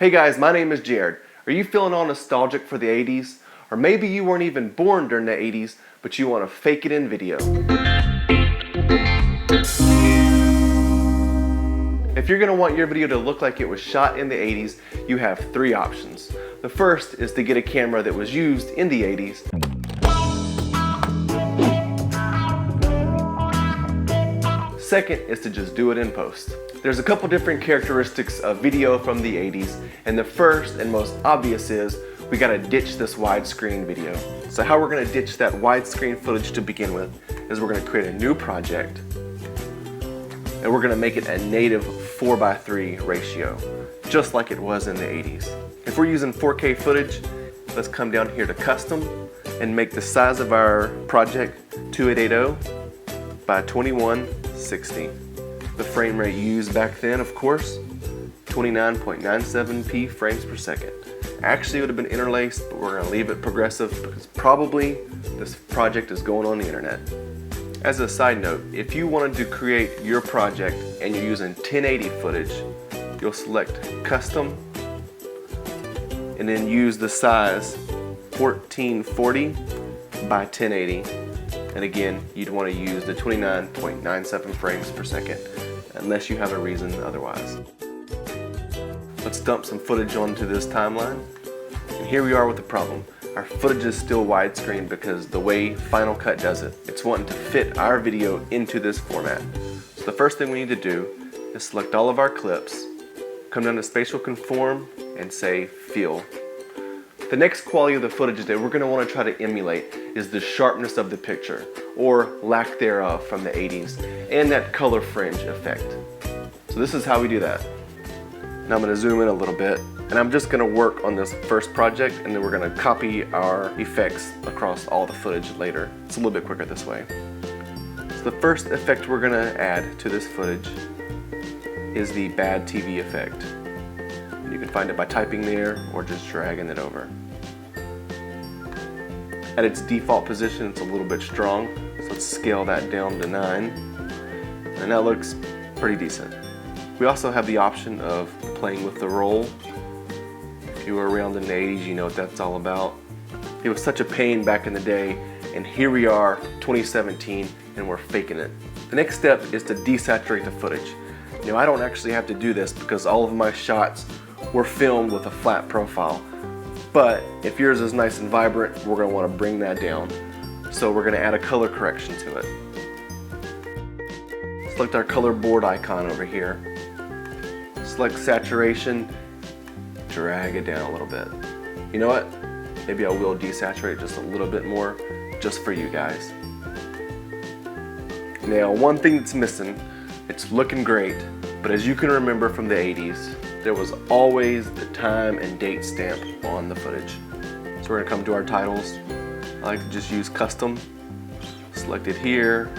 Hey guys, my name is Jared. Are you feeling all nostalgic for the 80s? Or maybe you weren't even born during the 80s, but you want to fake it in video. If you're going to want your video to look like it was shot in the 80s, you have three options. The first is to get a camera that was used in the 80s. Second is to just do it in post. There's a couple different characteristics of video from the 80s, and the first and most obvious is we gotta ditch this widescreen video. So how we're gonna ditch that widescreen footage to begin with is we're gonna create a new project and we're gonna make it a native 4:3 ratio, just like it was in the 80s. If we're using 4K footage, let's come down here to custom and make the size of our project 2880 by 2160. The frame rate used back then, of course, 29.97p frames per second. Actually, it would have been interlaced, but we're gonna leave it progressive because probably this project is going on the internet. As a side note, if you wanted to create your project and you're using 1080 footage, you'll select custom and then use the size 1440 by 1080. And again, you'd want to use the 29.97 frames per second, unless you have a reason otherwise. Let's dump some footage onto this timeline. And here we are with the problem. Our footage is still widescreen because the way Final Cut does it, it's wanting to fit our video into this format. So the first thing we need to do is select all of our clips, come down to Spatial Conform, and say Fill. The next quality of the footage that we're going to want to try to emulate is the sharpness of the picture, or lack thereof from the 80s, and that color fringe effect. So this is how we do that. Now I'm going to zoom in a little bit, and I'm just going to work on this first project, and then we're going to copy our effects across all the footage later. It's a little bit quicker this way. So the first effect we're going to add to this footage is the bad TV effect. You can find it by typing there or just dragging it over. At its default position, it's a little bit strong, so let's scale that down to 9, and that looks pretty decent. We also have the option of playing with the roll. If you were around in the 80s, you know what that's all about. It was such a pain back in the day, and here we are, 2017, and we're faking it. The next step is to desaturate the footage. Now, I don't actually have to do this because all of my shots were filmed with a flat profile. But if yours is nice and vibrant, we're going to want to bring that down. So we're going to add a color correction to it. Select our color board icon over here. Select saturation, drag it down a little bit. You know what? Maybe I will desaturate just a little bit more, just for you guys. Now, one thing that's missing, it's looking great, but as you can remember from the 80s, there was always the time and date stamp on the footage. So we're gonna come to our titles. I like to just use custom. Select it here.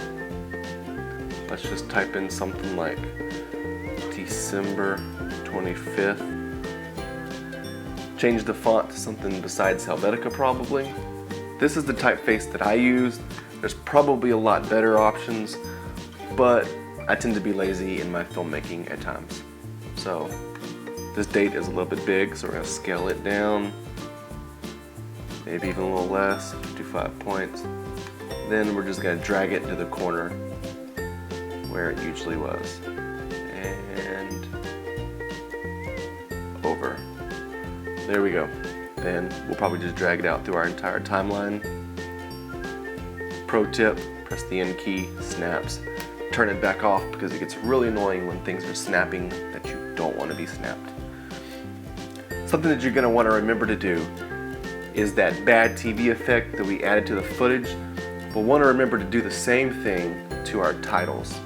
Let's just type in something like December 25th. Change the font to something besides Helvetica probably. This is the typeface that I use. There's probably a lot better options, but I tend to be lazy in my filmmaking at times. So this date is a little bit big, so we're going to scale it down, maybe even a little less, 55 points. Then we're just going to drag it to the corner where it usually was, and over. There we go. Then we'll probably just drag it out through our entire timeline. Pro tip, press the N key, snaps. Turn it back off because it gets really annoying when things are snapping that you don't want to be snapped. Something that you're going to want to remember to do is that bad TV effect that we added to the footage. We'll want to remember to do the same thing to our titles.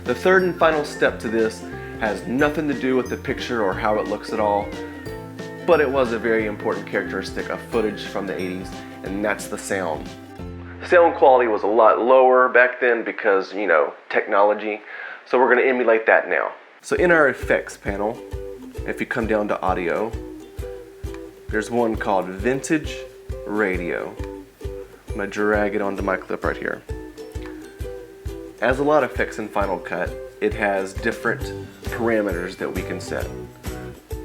The third and final step to this has nothing to do with the picture or how it looks at all, but it was a very important characteristic of footage from the 80s, and that's the sound. Sound quality was a lot lower back then because, you know, technology. So we're going to emulate that now. So in our effects panel, if you come down to audio, there's one called Vintage Radio. I'm going to drag it onto my clip right here. As a lot of effects in Final Cut, it has different parameters that we can set.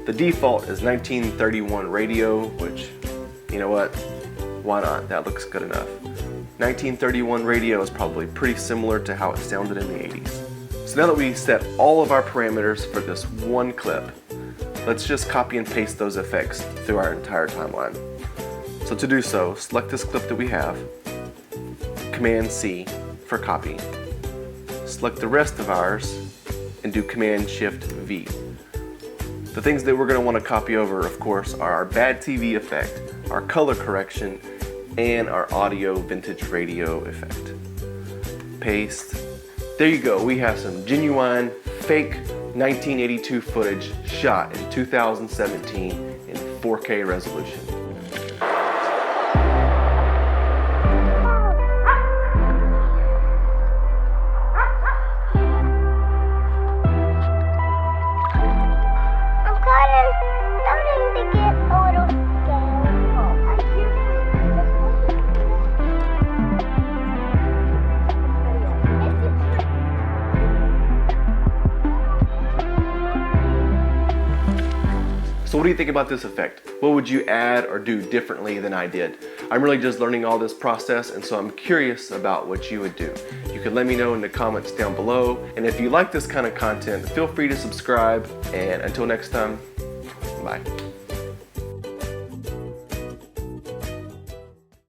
The default is 1931 radio, which, you know what, why not? That looks good enough. 1931 radio is probably pretty similar to how it sounded in the 80s. So now that we set all of our parameters for this one clip, let's just copy and paste those effects through our entire timeline. So to do so, select this clip that we have, Command C for copy. Select the rest of ours and do Command Shift V. The things that we're going to want to copy over, of course, are our bad TV effect, our color correction, and our audio vintage radio effect. Paste. There you go. We have some genuine, fake 1982 footage shot in 2017 in 4K resolution. So what do you think about this effect? What would you add or do differently than I did? I'm really just learning all this process, and so I'm curious about what you would do. You can let me know in the comments down below, and if you like this kind of content, feel free to subscribe, and until next time, bye.